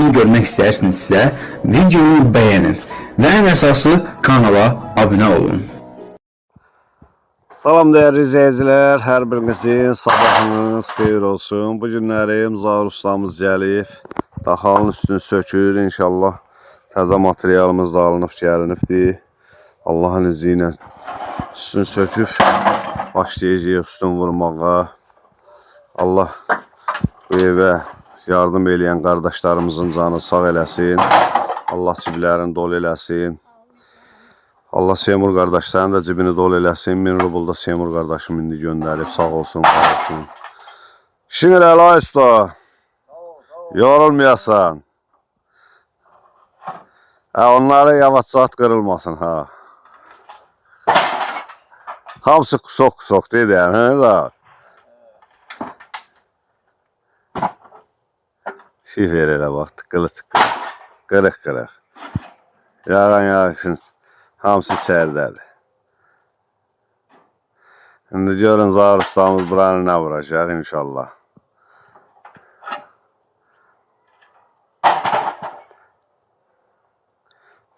videonu görmək istəyirsinizsə, videonu bəyənin və ən əsası kanala abunə olun. Salam değerli izleyiciler, her birinizin sabahınız xeyir olsun. Bu günlərim Zaur ustamız gəlib, daxalın üstünü sökür inşallah. Təzə materialımız da alınıb gəlinibdir. Allahın izni ilə üstünü söküb başlayacağıq üstün vurmağa. Allah bu evə yardım edən qardaşlarımızın canı sağ eləsin. Allah ciblərini dolu eləsin. Allah Seymur qardaşların da cibini dolu eləsin. 1000 rubl da Seymur qardaşım indi göndərib. Sağ olsun, var olsun. İşin elə Əla usta. Yorulmayasan. Onları yavaş saat kırılmasın ha. Hamısı kusok dedi yani da. Şifer elə bax, tıqqılı. Qırıq. Yağın. Hamısı içəridədir. Şimdi görün Zaur ustamız buranı nə vuracaq inşallah.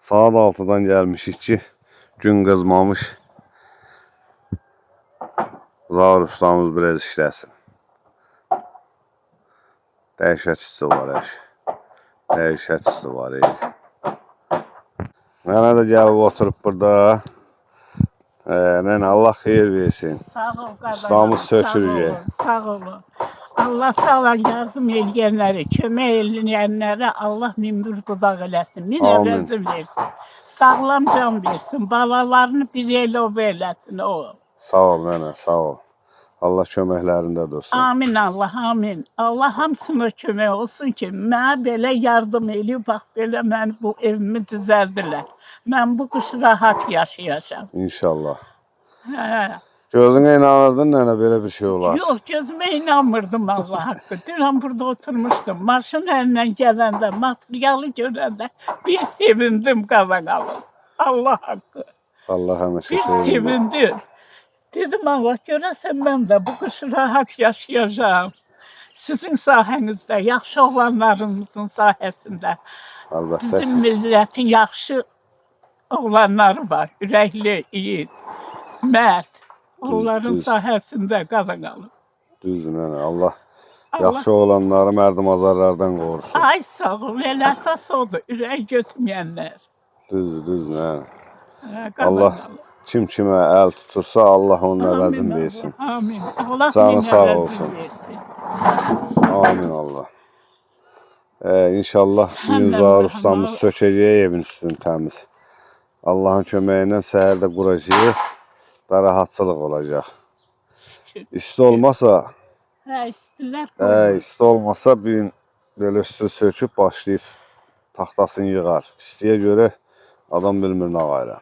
Saat 6'dan gəlmişik ki, gün qızmamış. Zaur ustamız biraz işləsin. Dəhşət hissi var. Dəhşət hissi var. Mənə də gəlib oturup burada. Nene Allah xeyir versin. Sağ ol qardaşım. Ustamız sökürücü. Sağ olun. Allah sağ yardım eləyənləri, kömək eləyənlərə Allah minbir qudaq eləsin. Min əvəzin versin. Sağlam can versin. Balalarını bir elə eləsin o. Sağ ol nene, sağ ol. Allah köməklərində dursun. Amin Allah, amin. Allah hamısına kömək olsun ki, mənə belə yardım eləyib, bax belə mən bu evimi düzəldilər. Mən bu qış rahat yaşayacağım. İnşallah. Hə. Gözünə inanırdın nene böyle bir şey olar. Yox, gözümə inanmırdım Allah haqqı. Dünən burada oturmuşdum. Maşın əlindən gələndə, materialı görəndə bir sevindim qazanalım. Allah haqqı. Allah həmişə Bir sevindim. Dedim Allah görəsən mən də bu qış rahat yaşayacağım. Sizin sahənizdə, yaxşı oğlanlarımızın sahəsində. Əlbəttə. Bizim millətin yaxşı oğlanları var. Ürəkli, iyi, mərd. Onların sahəsində qazanalım. Düzdür nene. Allah yaxşı olanları mərdimazarlardan qorusun. Ay sağ ol, elə əsas odur. Ürək götürməyənlər. Düzdür nene. Qazanalım. Allah kim kimə əl tutursa Allah onun əvəzini versin. Amin. Allah Canı sağ əvəzini olsun. versin. Amin Allah. İnşallah Zaur ustamız sökəcək evin üstünü təmiz. Allahın köməyi ilə səhər də quracağıq. Da rahatçılıq olacaq. İsti olmasa, isti olmasa bir gün belə üstü söküb başlayıb taxtasını yığar. İstiyə görə adam bilmir nə qayra.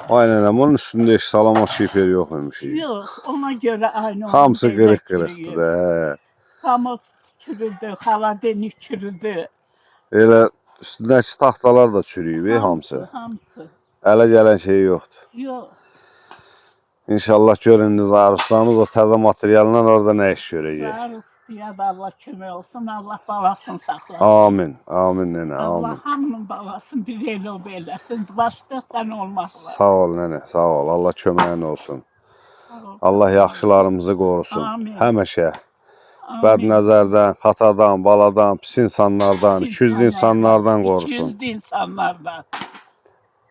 Aynen onun üstünde hiç salamat şifer yok imiş. Yox, ona görə aynı. Hamısı qırıq-qırıqdır da. Kamot çürüdü, xaladenik çürüdü. Elə üstündəki taxtalar da çürüyüb hamısı. Hamısı. Ələ gələn şey yoxdur. Yox. İnşallah görün Zaur ustamız o təzə materialından orada nə iş görəcək. Zaur ustaya da Allah kömək olsun, Allah balasını saxlasın. Amin, amin nene, Allah amin. hamının balasını bir elə eləsin. Başda sən olmaqlar. Sağ ol nene, sağ ol. Allah köməyin olsun. Allah yaxşılarımızı qorusun. Amin. Həmişə. Bəd nəzərdən, xatadan, baladan, pis insanlardan, ikiyüzlü insanlardan qorusun. İkiyüzlü insanlardan.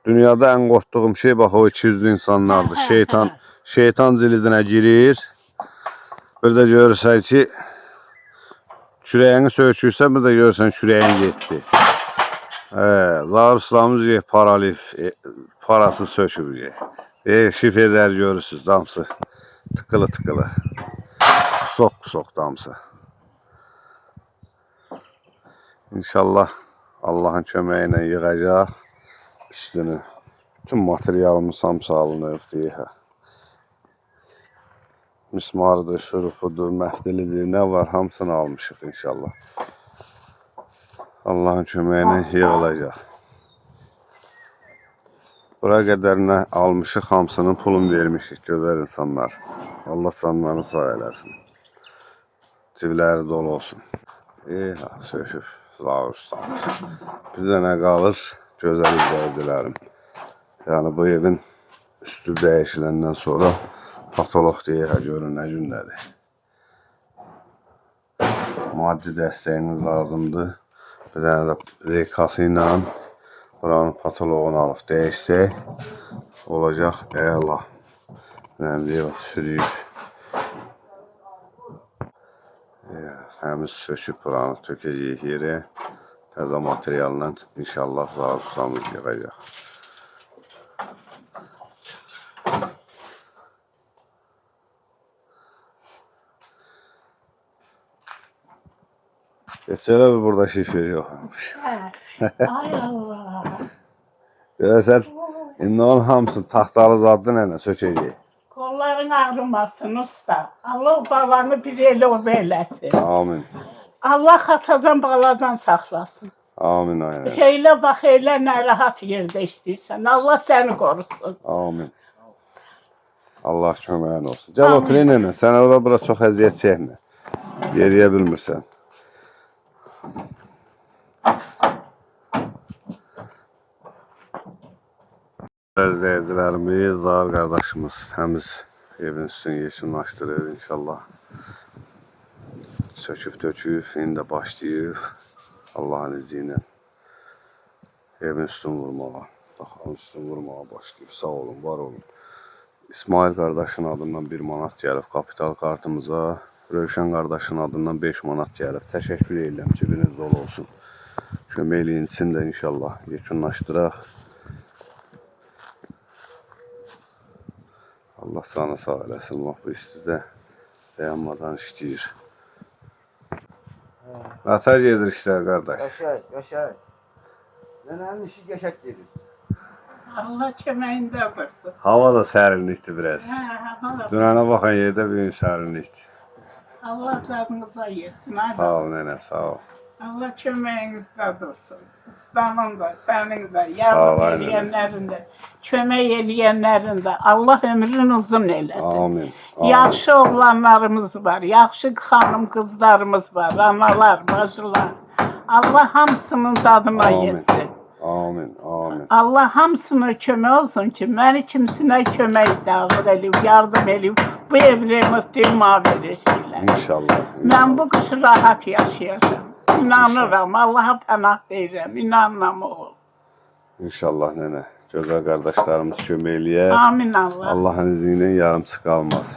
Dünyada ən qorxduğum şey bax o ikiyüzlü insanlardır. Şeytan cilidinə girir. Bir də görürsən ki, kürəyini sökürsə, bir də görürsən kürəyin getdi. Zaur ustamız paralif, parası söküb. Şiferlər görürsünüz, damsı. Tıqqılı. Kusok damsı. İnşallah Allah'ın köməyi ilə yığacaq üstünü. Bütün materialımız hamısı alınıb deyək. Mismarıdır, şurufudur, məhdilidir, nə var hamısını almışıq inşallah. Allah'ın köməyi ilə yığılacaq. Bura qədər nə almışıq, hamısının pulunu vermişik gözəl insanlar. Allah canlarını sağ eləsin. cibləri dolu olsun. Söküb Zaur ustamız. Bir dənə qalır gözəl izləyicilərim. Yəni bu evin üstü dəyişiləndən sonra patolog deyək, görün nə gündədir. Maddi dəstəyiniz lazımdır. Bir dənə də reykası ilə buranın patoloğunu alıb dəyişsək olacaq əla. Nəmliyə bax sürüyüb. Təmiz söküb buranı tökəcəyik yeri. Təzə materialla inşallah Zaur ustamız yığacaq. Geçələ bir burada şifir yoxmuş. Ay Allah. Görəsən, indi onun hamısını taxtalı zadlı nənə sökəcək. Kolların ağrımasın usta. Allah balanı bir elə o eləsin. Amin. Allah xatadan baladan saxlasın. Amin aynen. Heylə bax, elə nə rahat yerdə işləyirsən. Allah səni qorusun. Amin. Allah köməyin olsun. Gəl otur nənə, sən orada bura çox əziyyət çəkmə. Yeriyə bilmirsən. İzləyicilərimiz, Zaur qardaşımız təmiz evin üstünü yeşillaşdırır inşallah. Söküb töküb, indi başlayıb Allah'ın izni ilə evin üstünü vurmağa, daxanın üstünü vurmağa başlayıb. Sağ olun, var olun. İsmail qardaşın adından 1 manat gəlib kapital kartımıza. Rövşən qardaşın adından 5 manat gəlib. Təşəkkür edirəm, cibiniz dolu olsun. Köməkliyin içində inşallah yekunlaşdıraq. Allah sana sağ eləsin, bax bu istidə dayanmadan işləyir. Nətər gedir işlər qardaş? Yaşar. Nənənin işi qəşəng gedir. Allah köməyində dursun. Hava da sərinlikdir biraz. Allah, Dünənə baxan yerdə bir gün sərinlikdir. Allah canınıza yesin. Sağ ol nənə, sağ ol. Allah köməyinizdə dursun. Ustanın da, sənin də, Sağ ol, yardım aynen. eləyənlərin də, kömək eləyənlərin də. Allah ömrün uzun eləsin. Amin. Amin. Yaxşı oğlanlarımız var, yaxşı xanım qızlarımız var, analar, bacılar. Allah hamısının dadına Amin. yesin. Amin. Amin. Allah hamısına kömək olsun ki, məni kimsinə kömək dağır eləyib, yardım eləyib, bu evlərimi düyma verişirlər. İnşallah. Mən bu qışı rahat yaşayacağım. İnanıram, Allah'a pənah deyirəm, inanmam oğul. İnşallah nənə. Gözəl qardaşlarımız kömək eləyər. Amin Allah. Allah'ın izniyle yarımçı qalmaz.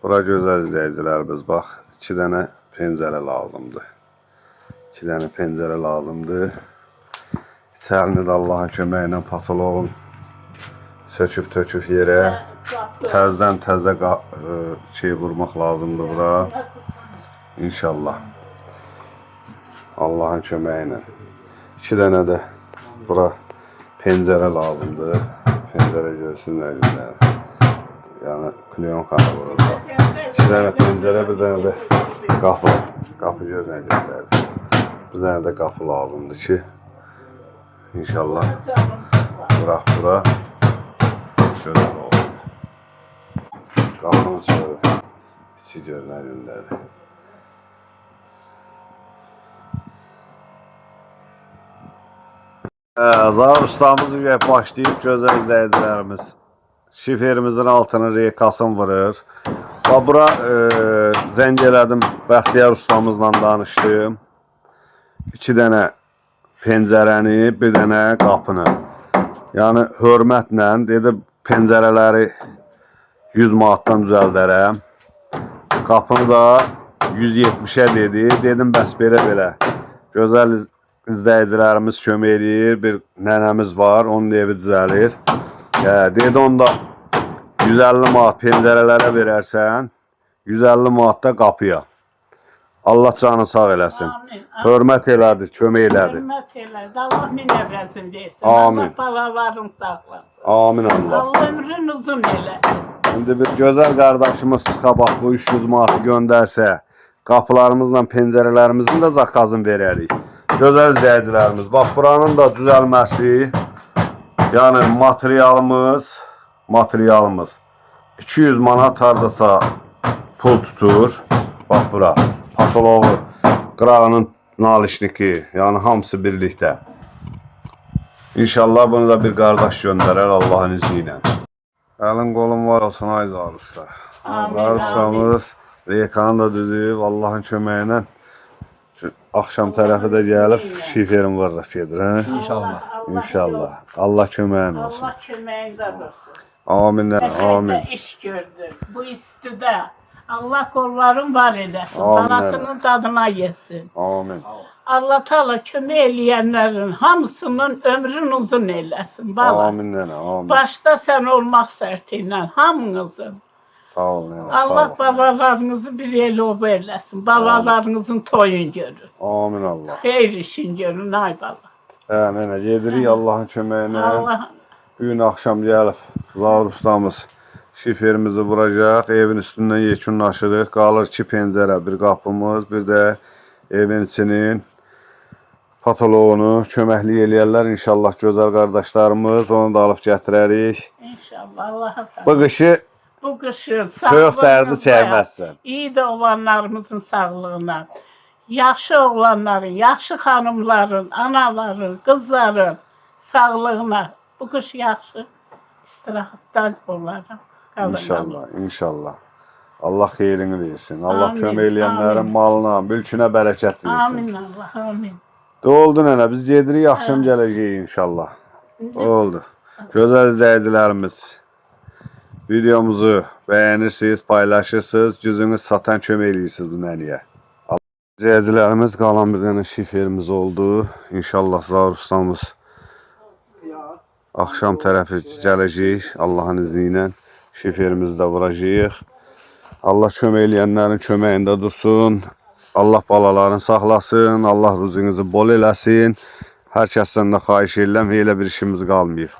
Bura gözəl izləyicilərimiz, bax, 2 dənə pəncərə lazımdır. 2 dənə pəncərə lazımdır. İçərini də Allah'ın köməyi ilə patoloğun söküb töküb yerə. Təzdən təzə şey vurmaq lazımdır bura. İnşallah. Allah'ın köməyi ilə. 2 dənə də bura pəncərə lazımdır. Pəncərə görsünlər güzel. Yəni klyon xanı vurur. 2 dənə pəncərə, bir dənə də qapı. Qapı gözünə göndərdi. Bir dənə də qapı lazımdır ki, İnşallah bura gözəl olur. Qapını sonra içi görünər gündədir. Zaur ustamız başlayıb gözəl izləyicilərimiz. Şiferimizin altını reykasını vurur. Bura zəng elədim, Bəxtiyar ustamızla danışdım. 2 dənə pəncərəni, bir dənə qapını. Yəni hörmətlə dedi pəncərələri 100 manatdan düzəldərəm. Qapını da 170'ə dedi. Dedim bəs belə. Gözəl izləyicilərimiz kömək edir. Bir nənəmiz var, onun evi düzəlir. Dedi onda 150 manat pəncərələrə verərsən, 150 manat da qapıya. Allah canı sağ eləsin. Amin. Hörmət elədi, kömək elədi. Hörmət elədi. Allah min əvrəzin versin. Amin. Allah balalarını saxlasın. Amin Allah. Allah ömrün uzun eləsin. Şimdi bir gözəl qardaşımız çıxa bax bu 300 manatı göndərsə, qapılarımızla pəncərələrimizin də zakazını verərik. Gözəl izləyicilərimiz, bax buranın da düzəlməsi, yəni materialımız 200 manat hardasa pul tutur. Bax bura, patoloğu, qırağının nalişniki, yəni hamısı birlikdə. İnşallah bunu da bir qardaş göndərər Allahın izni ilə. Əlin qolun var olsun ay Zahir usta. Amin, Zahir ustamız rekanı da düzüb Allahın köməyi ilə. Akşam tərəfi də gəlib şiferin qardaş gedir. İnşallah. İnşallah. Allah köməyin olsun. Allah köməyində dursun. Amin. Amin. Nəşədə iş gördük. Bu istidə Allah qolların var eləsin. Amin. Parasının dadına yesin. Amin. Allah Teala kömək eləyənlərin hamısının ömrün uzun eləsin. Bala. Amin nənə. Amin. Başda sən olmaq şərti ilə hamınızın. Sağ ol nənə. Allah balalarınızı bir el oba eləsin. Balalarınızın toyun görün. Amin Allah. Xeyir işin görün ay bala. Nənə gedirik Allahın köməyinə. Allah Bugün akşam gəlib Zahir ustamız şiferimizi vuracaq. Evin üstündən yekunlaşırıq. Qalır 2 pəncərə, bir qapımız, bir də evin içinin patoloğunu köməklik eləyərlər. İnşallah gözəl qardaşlarımız onu da alıb gətirərik. inşallah Allah'a Bu qışı bu qışı soyuq dərdi sağlığınızla, çəkməzsən. iyi de olanlarımızın sağlığına, yaxşı oğlanların, yaxşı xanımların, anaların, qızların sağlığına bu qış yaxşı istirahatdan olarım. İnşallah, inşallah. Allah xeyrini versin. Allah Amin, kömək eləyənlərin amin. malına, mülkünə bərəkət versin. Amin Allah, amin. Oldu nənə, biz gedirik, axşam gələcəyik inşallah. Oldu. Gözəl izləyicilərimiz, videomuzu bəyənirsiniz, paylaşırsınız, gücünüz satan kömək eləyirsiniz bu nəniyə. İzləyicilərimiz, qalan bir dənə şiferimiz oldu. İnşallah Zahir ustamız axşam tərəfi gələcəyik, Allahın izni ilə şiferimizi də vuracağıq. Allah kömək eləyənlərin köməyində dursun. Allah balalarını saxlasın. Allah ruzinizi bol eləsin. Hər kəsdən də xahiş edirəm, elə bir işimiz qalmayıb.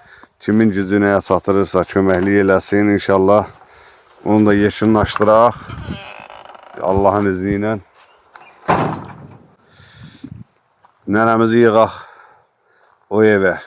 Kimin gücü nəyə satırırsa köməklik eləsin. İnşallah onu da yekunlaşdıraq. Allahın izni ilə. Nənəmizi yığaq o evə.